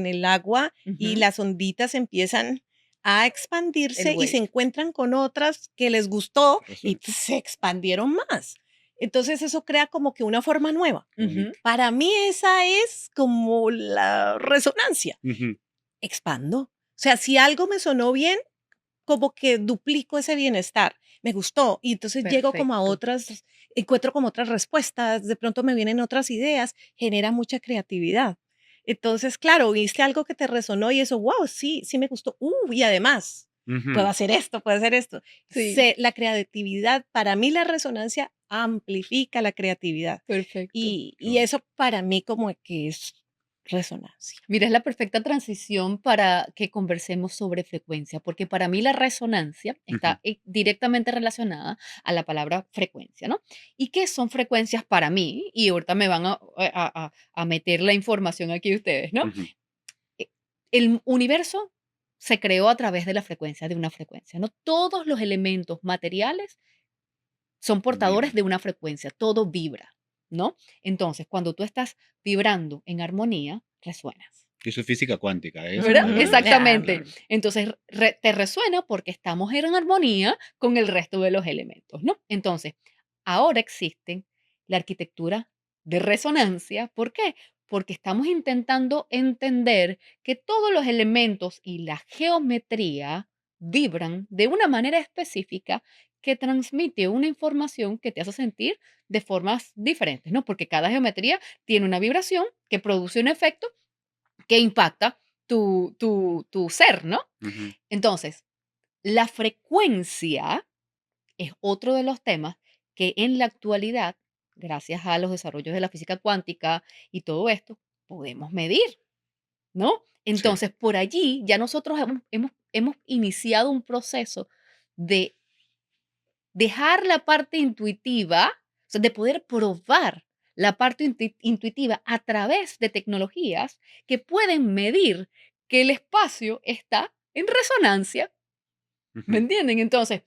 el agua y Ujú. las onditas empiezan a El expandirse y se wave. encuentran con otras que les gustó y Resuena. se expandieron más. Entonces eso crea como que una forma nueva. Qué Ujú. bonito. Para mí esa es como la resonancia. Ujú, Expando. O sea, si algo me sonó bien, como que duplico ese bienestar. Me gustó y entonces llego como a Perfecto. otras, encuentro como otras respuestas, de pronto me vienen otras ideas, genera mucha creatividad. Entonces, claro, viste algo que te resonó y eso, wow, sí, sí me gustó. Y además, puedo ujú. hacer esto, puedo hacer esto. Sí, La creatividad, para mí la resonancia amplifica la creatividad. perfecto. Qué Y bonito. eso para mí como que es resonancia. Mira, es la perfecta transición para que conversemos sobre frecuencia, porque para mí la resonancia Ujú, está directamente relacionada a la palabra frecuencia, ¿no? ¿Y qué son frecuencias para mí? Y ahorita me van a meter la información aquí ustedes, ¿no? ujú. eh, el universo se creó a través de la frecuencia, de una frecuencia, ¿no? Todos los elementos materiales son portadores Vibran. de una frecuencia, todo vibra, ¿no? Entonces, cuando tú estás vibrando en armonía, resuenas, Eso es física cuántica, ¿eh? Se ¿verdad? puede Ujú, ver. Exactamente. Claro. Entonces, te resuena porque estamos en armonía con el resto de los elementos, ¿no? Entonces, ahora existen la arquitectura de resonancia. ¿Por qué? Porque estamos intentando entender que todos los elementos y la geometría vibran de una manera específica que transmite una información que te hace sentir de formas diferentes, ¿no? Porque cada geometría tiene una vibración que produce un efecto que impacta tu ser, ¿no? Ujú, Entonces, la frecuencia es otro de los temas que en la actualidad, gracias a los desarrollos de la física cuántica y todo esto, podemos medir, ¿no? sí. Entonces, por allí ya nosotros hemos iniciado un proceso de dejar la parte intuitiva, o sea, de poder probar la parte intuitiva a través de tecnologías que pueden medir que el espacio está en resonancia, ¿me Ujú. entienden? Entonces,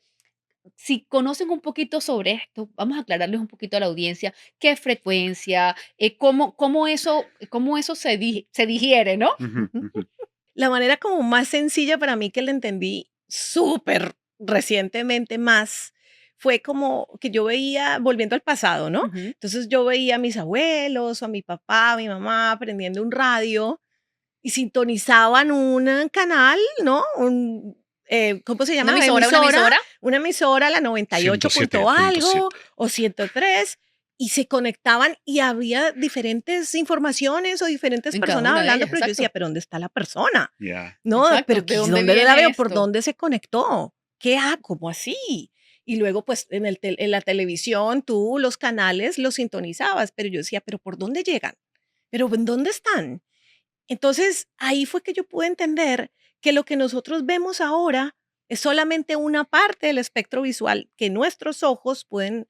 si conocen un poquito sobre esto, vamos a aclararles un poquito a la audiencia qué es frecuencia, cómo eso se digiere, ¿no? Ujú, ujú. La manera como más sencilla para mí que la entendí súper recientemente más fue como que yo veía, volviendo al pasado, ¿no? Ujú. Entonces yo veía a mis abuelos o a mi papá, a mi mamá prendiendo un radio y sintonizaban un canal, ¿no? ¿Cómo se Una llama? emisora, una emisora. Una emisora, la 98 punto algo 107.7. o 103, y se conectaban y había diferentes informaciones o diferentes En cada personas una de hablando, ellas, pero yo decía, exacto. ¿pero dónde está la persona? Ya. No, Exacto. pero ¿De dónde ¿dónde la viene veo? ¿Por esto? dónde se conectó? ¿Qué hago? ¿Cómo así? Y luego, pues, en la televisión, tú los canales los sintonizabas, pero yo decía, ¿pero por dónde llegan? ¿Pero en dónde están? Entonces, ahí fue que yo pude entender que lo que nosotros vemos ahora es solamente una parte del espectro visual que nuestros ojos pueden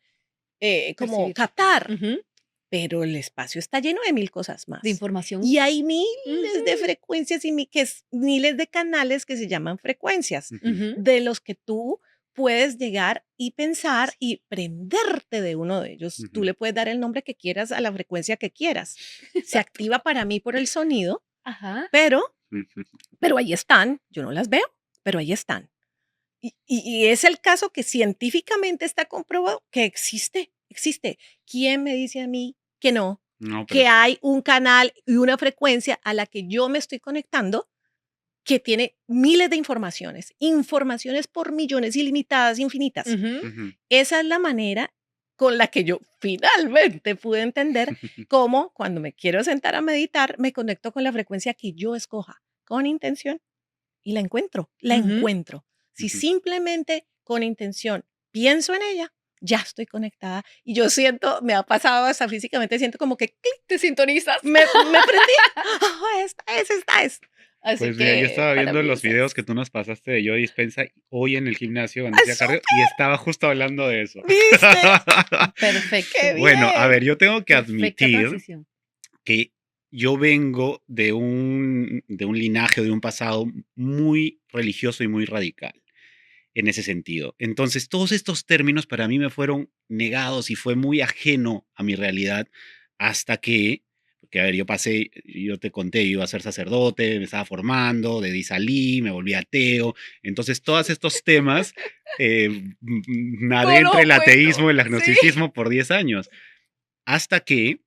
como Percibir. captar, Ujú. pero el espacio está lleno de mil cosas De más. información. Y hay miles de Ujú. frecuencias y miles de canales que se llaman frecuencias, Ujú. Ujú. de los que tú puedes llegar y pensar y prenderte de uno de ellos. Tú Ujú. le puedes dar el nombre que quieras a la frecuencia que quieras. Se activa para mí por el sonido, Ajá. pero Ujú. pero ahí están, yo no las veo, pero ahí están. Y es el caso que científicamente está comprobado que existe, existe. ¿Quién me dice a mí que no? No, pero Que hay un canal y una frecuencia a la que yo me estoy conectando que tiene miles de informaciones, informaciones por millones, ilimitadas, infinitas. Ujú. ujú. Esa es la manera con la que yo finalmente pude entender cómo cuando me quiero sentar a meditar, me conecto con la frecuencia que yo escoja, con intención. Y la encuentro, la Ujú. encuentro. Si Ujú. simplemente con intención pienso en ella, ya estoy conectada. Y yo siento, me ha pasado hasta físicamente, siento como que ¡clic! Te sintonizas. Me prendí. Ah, esta es. Así Pues mira, yo que estaba para viendo mí los esa videos que es. tú nos pasaste de Joe Dispensa hoy en el gimnasio cuando ¡Ah, hacía cardio y estaba justo hablando de eso. ¿viste? ¡Qué Perfecto. Bueno, a ver, bien! yo tengo que Perfecta admitir transición. que yo vengo de un linaje, de un pasado muy religioso y muy radical en ese sentido. Entonces, todos estos términos para mí me fueron negados y fue muy ajeno a mi realidad hasta porque a ver, yo te conté, yo iba a ser sacerdote, me estaba formando, de ahí salí, me volví ateo. Entonces, todos estos temas, nadé Todos entre los el opuestos. ateísmo y el Sí. agnosticismo por 10 años. Hasta que,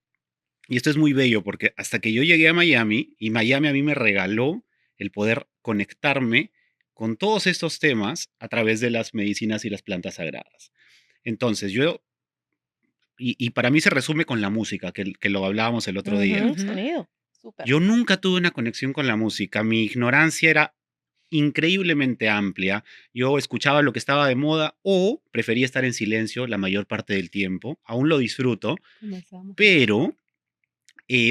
y esto es muy bello, porque hasta que yo llegué a Miami, y Miami a mí me regaló el poder conectarme con todos estos temas a través de las medicinas y las plantas sagradas. Entonces, y para mí se resume con la música, que lo hablábamos el otro día. Ujú, Ujú. sonido. Súper. Yo nunca tuve una conexión con la música, mi ignorancia era increíblemente amplia. Yo escuchaba lo que estaba de moda o prefería estar en silencio la mayor parte del tiempo. Aún lo disfruto, Comenzamos. pero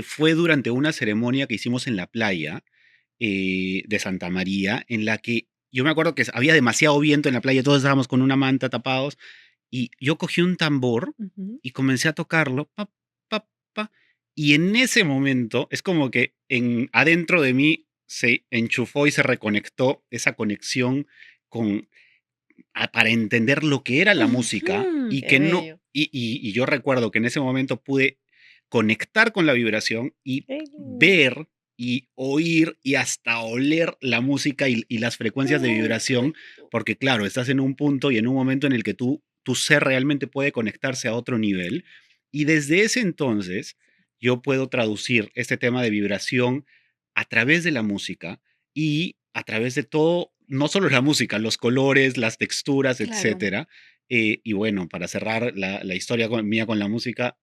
fue durante una ceremonia que hicimos en la playa de Santa María, en la que yo me acuerdo que había demasiado viento en la playa, todos estábamos con una manta tapados, y yo cogí un tambor Ujú. y comencé a tocarlo, pa, pa, pa, y en ese momento es como que adentro de mí se enchufó y se reconectó esa conexión con, para entender lo que era la música Ujú. y Qué que no, bello. y yo recuerdo que en ese momento pude conectar con la vibración y Qué lindo. ver y oír y hasta oler la música y las frecuencias de Ay, qué vibración, bello. porque claro, estás en un punto y en un momento en el que tu ser realmente puede conectarse a otro nivel. Y desde ese entonces yo puedo traducir este tema de vibración a través de la música y a través de todo, no solo la música, los colores, las texturas, Claro. etcétera. Y bueno, para cerrar la historia mía con la música,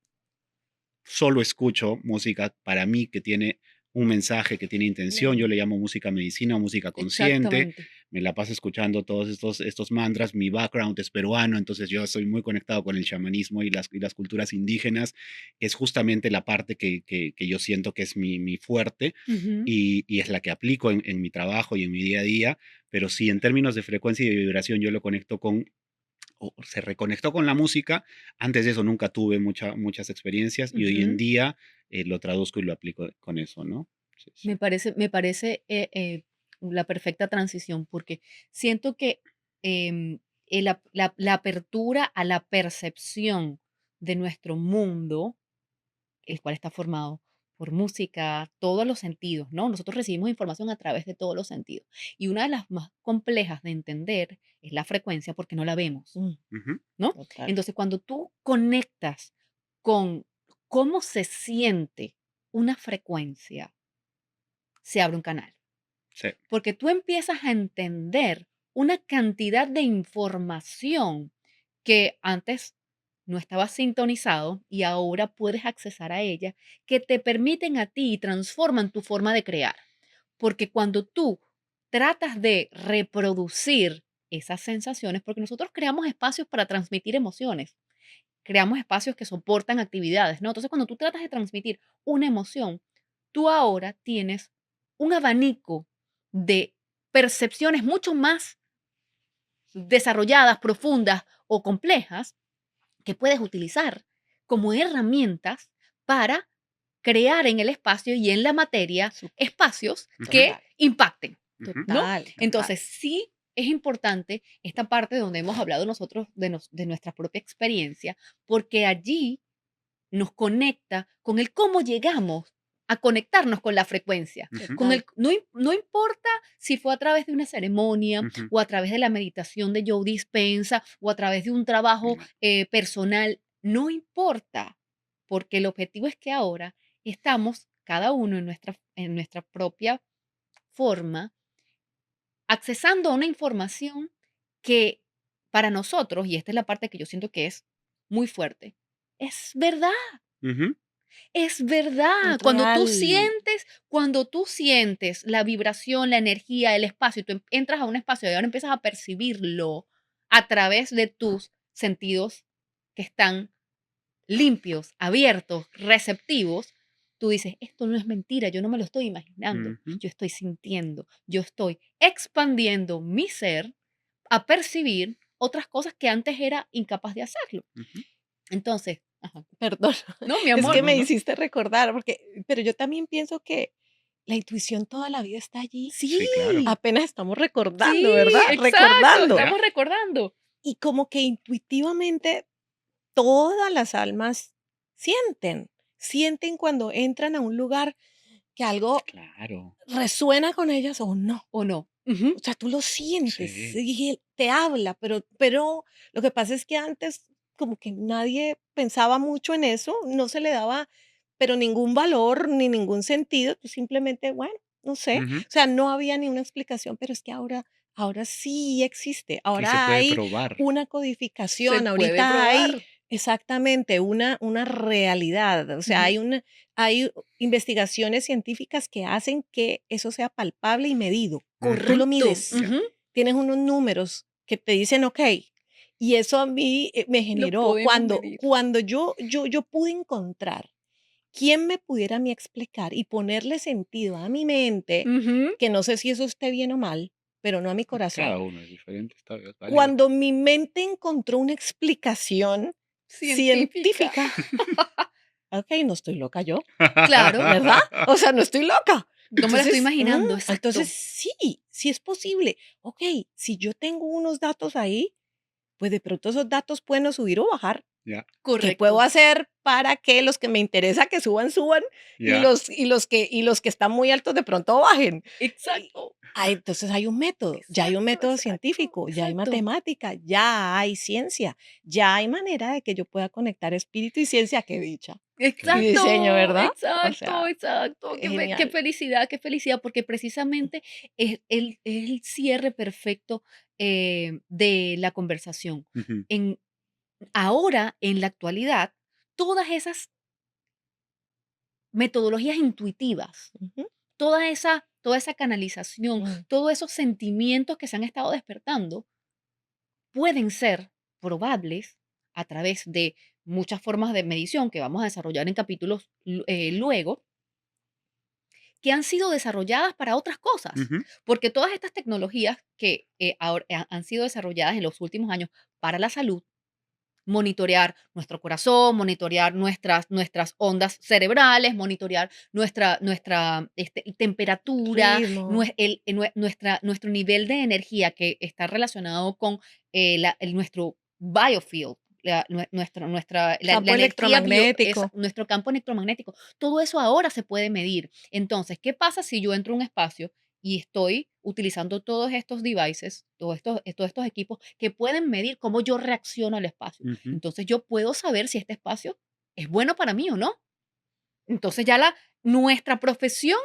solo escucho música para mí que tiene un mensaje, que tiene intención. Yo Bien. le llamo música medicina o música consciente. Exactamente. Me la paso escuchando todos estos mantras. Mi background es peruano, entonces yo soy muy conectado con el chamanismo y las culturas indígenas. Es justamente la parte que yo siento que es mi fuerte Ujú. y es la que aplico en mi trabajo y en mi día a día. Pero sí, en términos de frecuencia y de vibración, yo lo conecto o se reconectó con la música. Antes de eso nunca tuve muchas experiencias y hoy en Ujú. día lo traduzco y lo aplico con eso, ¿no? Sí, sí. Me parece la perfecta transición, porque siento que la apertura a la percepción de nuestro mundo, el cual está formado por música, todos los sentidos, ¿no? Nosotros recibimos información a través de todos los sentidos. Y una de las más complejas de entender es la frecuencia porque no la vemos, Mm, Ujú. ¿no? total. Entonces, cuando tú conectas con cómo se siente una frecuencia, se abre un canal. Sí. Porque tú empiezas a entender una cantidad de información que antes no estaba sintonizado y ahora puedes accesar a ella, que te permiten a ti y transforman tu forma de crear. Porque cuando tú tratas de reproducir esas sensaciones, porque nosotros creamos espacios para transmitir emociones, creamos espacios que soportan actividades, ¿no? Entonces, cuando tú tratas de transmitir una emoción, tú ahora tienes un abanico de percepciones mucho más desarrolladas, profundas o complejas que puedes utilizar como herramientas para crear en el espacio y en la materia Su- espacios Ujú. que Total, impacten, ¿no? total, total. Entonces, sí es importante esta parte donde hemos hablado nosotros de nuestra propia experiencia, porque allí nos conecta con el cómo llegamos a conectarnos con la frecuencia. Ujú. Con Total. no importa si fue a través de una ceremonia Ujú. o a través de la meditación de Joe Dispensa o a través de un trabajo No. personal, no importa, porque el objetivo es que ahora estamos cada uno en nuestra propia forma accesando a una información que para nosotros, y esta es la parte que yo siento que es muy fuerte, es verdad. Ujú. Es verdad, Es real. cuando tú sientes la vibración, la energía, el espacio, y tú entras a un espacio y ahora empiezas a percibirlo a través de tus sentidos que están limpios, abiertos, receptivos, tú dices, esto no es mentira, yo no me lo estoy imaginando, Ujú. yo estoy sintiendo, yo estoy expandiendo mi ser a percibir otras cosas que antes era incapaz de hacerlo. Ujú. Entonces, ajá, Perdón, no, mi es amor, que No, me no. hiciste recordar, pero yo también pienso que la intuición toda la vida está allí. Sí, claro. sí, Apenas estamos recordando, sí, ¿verdad? exacto, Recordando. Ya. estamos recordando. Y como que intuitivamente todas las almas sienten cuando entran a un lugar que algo Claro. resuena con ellas o no. ¿O no? Ujú. O sea, tú lo sientes Sí. y él te habla, pero lo que pasa es que antes como que nadie pensaba mucho en eso, no se le daba, pero ningún valor ni ningún sentido, tú simplemente, bueno, no sé, Ujú. o sea, no había ni una explicación, pero es que ahora sí existe, Y se ahora puede hay probar. una Se codificación, puede ahorita hay probar. exactamente una realidad, o sea, Ujú. hay investigaciones científicas que hacen que eso sea palpable y medido. Tú lo Correcto. mides, Ya. Ujú. tienes unos números que te dicen, okey, y eso a mí, me Lo generó podemos medir. cuando yo pude encontrar quién me pudiera a mí explicar y ponerle sentido a mi mente, Ujú. que no sé si eso esté bien o mal, pero no a mi corazón. Cada uno es diferente, está válido. Cuando mi mente encontró una explicación Científica. científica, okey, no estoy loca yo, Claro, ¿verdad? O sea, no estoy loca. no me la estoy imaginando, Entonces exacto. sí, sí es posible. Okey, si yo tengo unos datos ahí, pues de pronto esos datos pueden o subir o bajar. Ya, ¿Qué puedo Correcto. hacer para que los que me interesa que suban, suban y ya. los que están muy altos de pronto bajen? Y Exacto. entonces hay un método, ya hay un Exacto, método exacto, científico, ya hay exacto. matemática, ya hay ciencia, ya hay manera de que yo pueda conectar espíritu y ciencia, qué dicha. Y Claro. diseño, Exacto, ¿verdad? O exacto, sea, exacto. genial. Qué felicidad, porque precisamente es el cierre perfecto de la conversación. Ujú. En, ahora, en la actualidad, todas esas metodologías intuitivas, Ujú, toda esa canalización, mm, todos esos sentimientos que se han estado despertando, pueden ser probables a través de muchas formas de medición que vamos a desarrollar en capítulos luego, que han sido desarrolladas para otras cosas, Ujú. porque todas estas tecnologías que ahora han sido desarrolladas en los últimos años para la salud, monitorear nuestro corazón, monitorear nuestras ondas cerebrales, monitorear nuestra temperatura, ritmo. nuestro nivel de energía que está relacionado con nuestro biofield, Campo energía electromagnético. nuestro campo electromagnético. Todo eso ahora se puede medir. Entonces, ¿qué pasa si yo entro a un espacio y estoy utilizando todos estos devices, todos estos equipos que pueden medir cómo yo reacciono al espacio? Ujú, Entonces, yo puedo saber si este espacio es bueno para mí o no. Entonces, ya nuestra profesión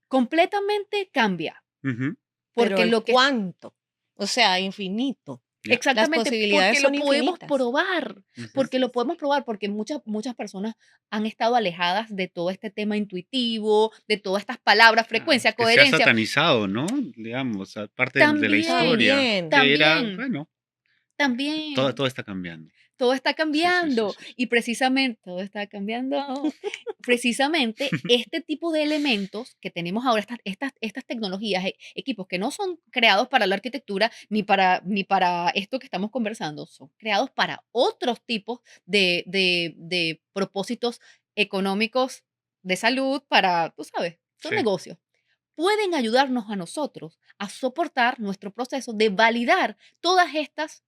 completamente cambia, ujú, Pero porque el lo que cuánto, o sea, infinito. ya, Las exactamente, posibilidades porque lo son podemos infinitas. probar, ujú. porque muchas personas han estado alejadas de todo este tema intuitivo, de todas estas palabras, frecuencia, Que se ha coherencia. satanizado, ¿no? Digamos, aparte de la También, historia, También. que era, también, bueno, todo, también. todo está cambiando. Todo está Sí, sí, sí, cambiando sí, sí. y precisamente todo está cambiando. Precisamente este tipo de elementos que tenemos ahora, estas tecnologías, equipos que no son creados para la arquitectura ni para esto que estamos conversando, son creados para otros tipos de propósitos económicos, de salud, para, tú sabes, son Sí. negocios. Pueden ayudarnos a nosotros a soportar nuestro proceso de validar todas estas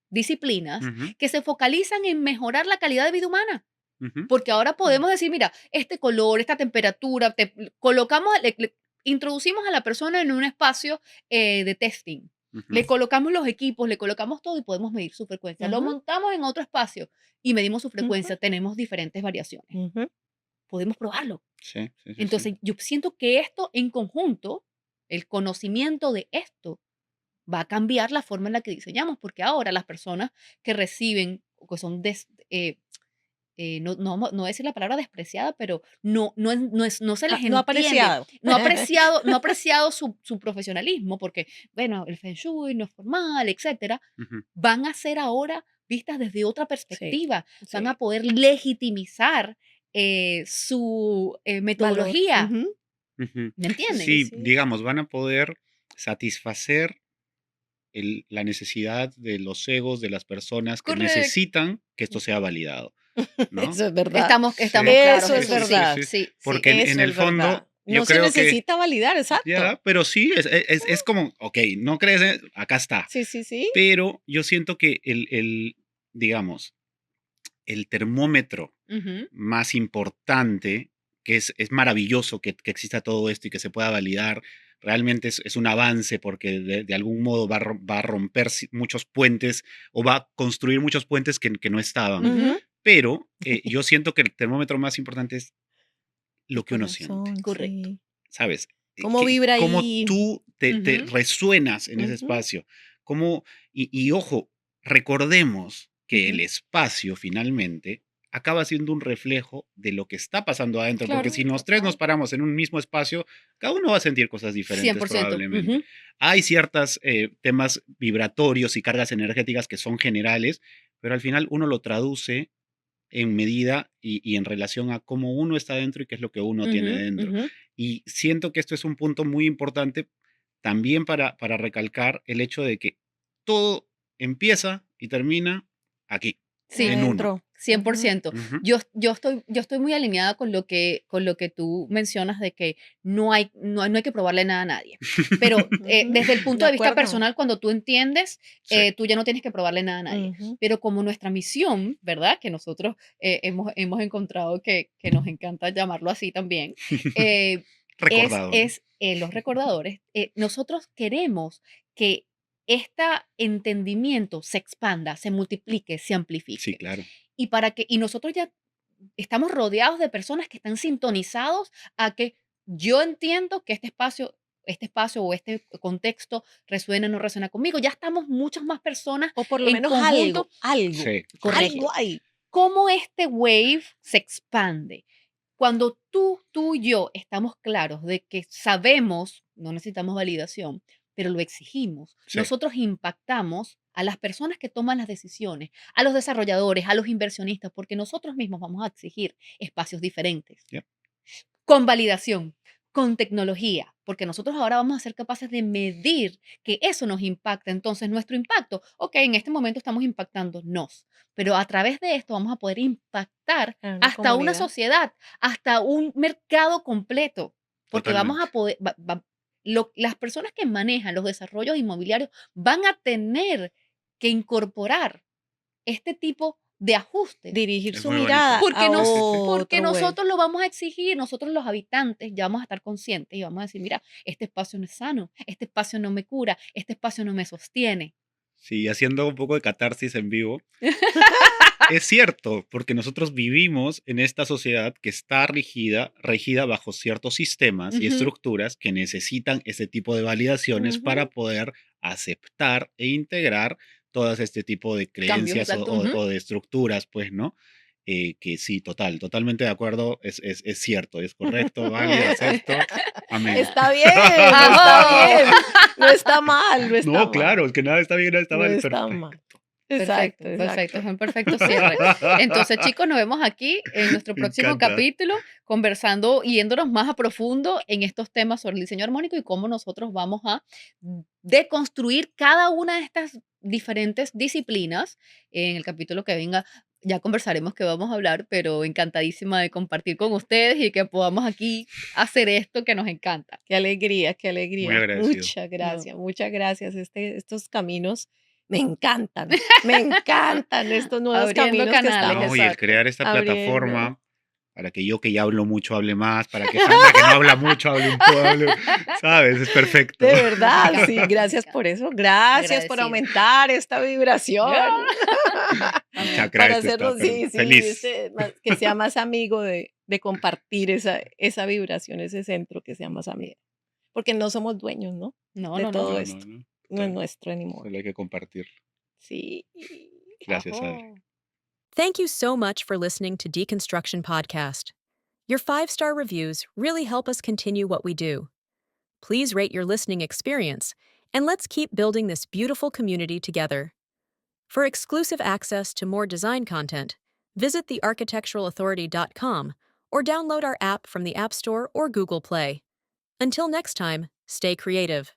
disciplinas Ujú, que se focalizan en mejorar la calidad de vida humana. ujú, Porque ahora podemos decir, mira, este color, esta temperatura, colocamos, introducimos a la persona en un espacio de testing. ujú. Le colocamos los equipos, le colocamos todo y podemos medir su frecuencia. Lo Ujú, montamos en otro espacio y medimos su ujú, frecuencia. Tenemos diferentes variaciones. ujú. Podemos probarlo. Sí, sí, sí, sí. Entonces, yo siento que esto en conjunto, el conocimiento de esto, va a cambiar la forma en la que diseñamos, porque ahora las personas que reciben o que son no voy a decir la palabra despreciada, pero no se les No entiende, apreciado. no ha apreciado su profesionalismo, porque, bueno, el Feng Shui no es formal, etcétera, Ujú, van a ser ahora vistas desde otra Sí, perspectiva, van a sí. poder legitimizar su Valor. metodología, Ujú. ujú. ¿me entienden? Sí, Sí, sí. digamos, van a poder satisfacer la necesidad de los egos de las personas que Correcto. necesitan que esto sea validado, ¿no? Eso es verdad. Estamos Sí, claros Eso en sí, es eso, sí, sí, sí, verdad. sí. sí, sí. Porque en Eso el es verdad. fondo, yo No se creo que necesita validar, exacto. ya, pero sí, es como, ok, no crees, acá está. Sí, sí, sí. Pero yo siento que digamos, el termómetro Ujú. más importante, que es maravilloso que exista todo esto y que se pueda validar, realmente es un avance porque de algún modo va a romper muchos puentes o va a construir muchos puentes que no estaban. Ujú. Ujú. Pero yo siento que el termómetro más importante es El lo que uno siente, corazón, Correcto. sí. ¿sabes? ¿Cómo vibra Cómo ahí? tú te Ujú, resuenas en ese Ujú, espacio. Cómo, y ojo, recordemos que el ujú. espacio finalmente acaba siendo un reflejo de lo que está pasando adentro, porque Claro, si los tres nos total. paramos en un mismo espacio, cada uno va a sentir cosas cien diferentes por ciento. probablemente. Ujú, Hay ciertos temas vibratorios y cargas energéticas que son generales, pero al final uno lo traduce en medida y en relación a cómo uno está dentro y qué es lo que uno tiene ujú, dentro. ujú. Y siento que esto es un punto muy importante también para recalcar el hecho de que todo empieza y termina aquí, Sí, en uno. Adentro. cien por Ujú. ciento. Ujú, Yo estoy muy alineada con lo que tú mencionas de que no hay que probarle nada a nadie. Pero Ujú. desde el punto De de vista acuerdo. personal, cuando tú entiendes, sí. tú ya no tienes que probarle nada a nadie. Ujú. Pero como nuestra misión, ¿verdad? Que nosotros hemos encontrado que nos encanta llamarlo así también, eh, es, Recordado, ¿no? es los recordadores. Nosotros queremos que este entendimiento se expanda, se multiplique, se Sí, amplifique. claro. Y nosotros ya estamos rodeados de personas que están sintonizados a que yo entiendo que este espacio o este contexto resuena o no resuena conmigo. Ya estamos muchas más personas O por lo en menos algo, conjunto. algo, Sí, correcto. Correcto. algo hay. ¿Cómo este wave se expande? Cuando tú y yo estamos claros de que sabemos, no necesitamos validación, pero lo exigimos, Sí, nosotros impactamos a las personas que toman las decisiones, a los desarrolladores, a los inversionistas, porque nosotros mismos vamos a exigir espacios diferentes. ya, Con validación, con tecnología, porque nosotros ahora vamos a ser capaces de medir que eso nos impacta. Entonces, nuestro impacto, ok, en este momento estamos impactándonos, pero a través de esto vamos a poder impactar En una hasta una comunidad. sociedad, hasta un mercado completo, porque vamos a totalmente. poder, las personas que manejan los desarrollos inmobiliarios van a tener que incorporar este tipo de ajustes. Dirigir Es su muy bonito. mirada Porque, a nos, otro porque vuelo. nosotros lo vamos a exigir, nosotros los habitantes ya vamos a estar conscientes y vamos a decir, mira, este espacio no es sano, este espacio no me cura, este espacio no me sostiene. Sí, haciendo un poco de catarsis en vivo. Es cierto, porque nosotros vivimos en esta sociedad que está regida bajo ciertos sistemas y Ujú. estructuras que necesitan ese tipo de validaciones para Ujú. poder aceptar e integrar todas este tipo de Cambios, creencias exacto. o de estructuras, pues, ¿no? Que sí, totalmente de acuerdo, es cierto, es correcto, válido, acepto, amén. Está bien, está bien. No está mal, no está No, mal. claro, es que nada está bien, nada está No mal, está mal. perfecto. Exacto, Perfecto, perfecto, es exacto. un perfecto cierre. Entonces, chicos, nos vemos aquí en nuestro Me próximo encanta. capítulo, conversando y yéndonos más a profundo en estos temas sobre el diseño armónico y cómo nosotros vamos a deconstruir cada una de estas diferentes disciplinas. En el capítulo que venga ya conversaremos qué vamos a hablar, pero encantadísima de compartir con ustedes y que podamos aquí hacer esto que nos encanta. Qué alegría, qué Muy alegría. agradecido. Muchas No. gracias, muchas gracias. Estos caminos me encantan estos nuevos Abriendo caminos que canales, estamos No, y el exacto. crear esta abriendo. plataforma para que yo que ya hablo mucho hable más, para que Sandra que no habla mucho hable un poco, ¿sabes? Es perfecto. De verdad, encanta, sí, me gracias encanta. por eso. Gracias por Agradecida. aumentar esta vibración. Mi Amén. chakra Para este está hacerlo, sí, sí, feliz. que sea más amigo de compartir esa vibración, ese centro, que sea más amigo. Porque no somos dueños, ¿no? No, De no, no. todo No, esto. no. No es Total. nuestro anymore. Solo hay que compartirlo. Sí. Gracias, Adri. Ajo. Thank you so much for listening to Deconstruction Podcast. Your 5-star reviews really help us continue what we do. Please rate your listening experience, and let's keep building this beautiful community together. For exclusive access to more design content, visit thearchitecturalauthority.com or download our app from the App Store or Google Play. Until next time, stay creative.